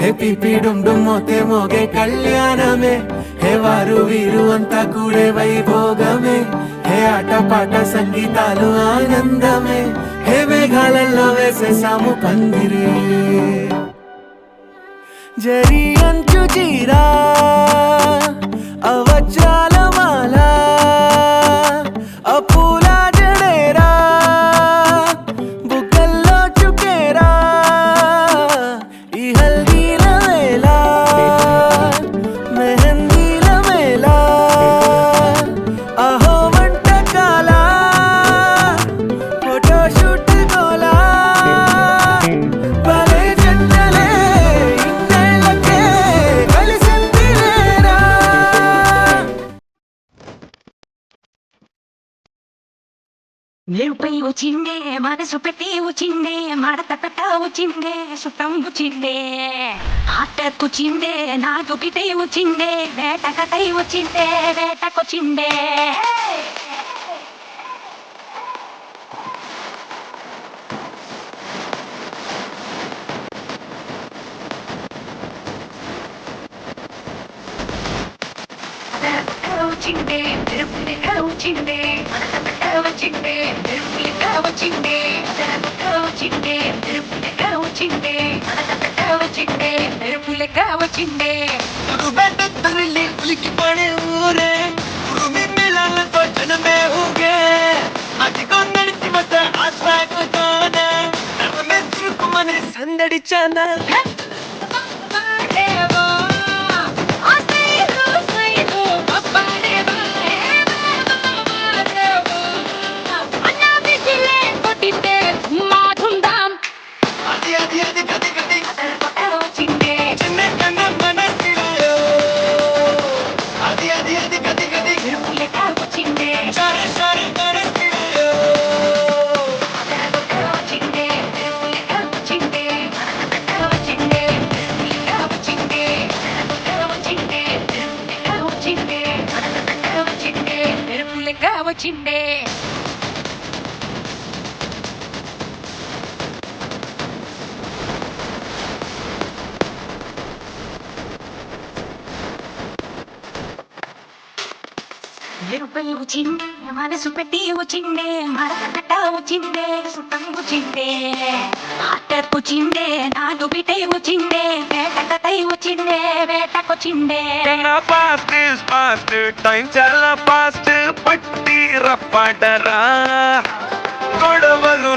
హే PP డుమ్ డుమ్ Mothe మోగే కళ్యాణమే, హే వారు వీరు అంతా కూడే వైభోగమే, హే ఆట పాట సంగీతాలు ఆనందమే, హే మేఘాలలో వేసేసాము పందిరి. జరి అంచు చీరా అవజ్రాల మాల అపూల జడేరా బుగ్గల్లో చుకేరా ఈ హల్దీల వేళ మెహందీల మేళ అహో వంటకాల ఫోటోషూట్ గోలా భలే జంటలే ఇన్నేళ్ళకే కలిసిందిలేరా. నిరుపై వచ్చిండే మనసు పెట్టి వచ్చిండే మడత పెట్ట వచ్చిండే సుట్టం వచ్చిండే ఆటకొచ్చిండే నా దుపిటే వచ్చిండే వేటకటై వచ్చిండే వేటకొచ్చిండే. వచ్చిండే తిరుపతిగా వచ్చిండే మడత పెట్ట వచ్చిండే తిరుపతిగా వచ్చిండే వచ్చిండే తిరుపతిగా వచ్చిండే మడత పెట్ట వచ్చిండే తిరుపతిగా వచ్చిండే. తల్లి ఉలికి పడే ఊరే ఉరుమి మేళాలతో జనమే ఊగే అదిగొందడిచి వద్ద ఆస్వాగుతోనే నవమే చురుకుమని సందడి చానా. అది అది అది గది గది చిన్న కన్న మనసిలో అది అది అది గది గది సరే సరే మనసిలో వచ్చిండే నిరుపై వచ్చిండే మనసు పెట్టి వచ్చిండే మడత పెట్ట వచ్చిండే సుట్టం వచ్చిండే ఆటకొచ్చిండే నా దుపిటే వచ్చిండే వేటకటై వచ్చిండే వేటకొచ్చిండే. Past is past, time చాలా fast, పట్టి రప్పడరా గొడవలు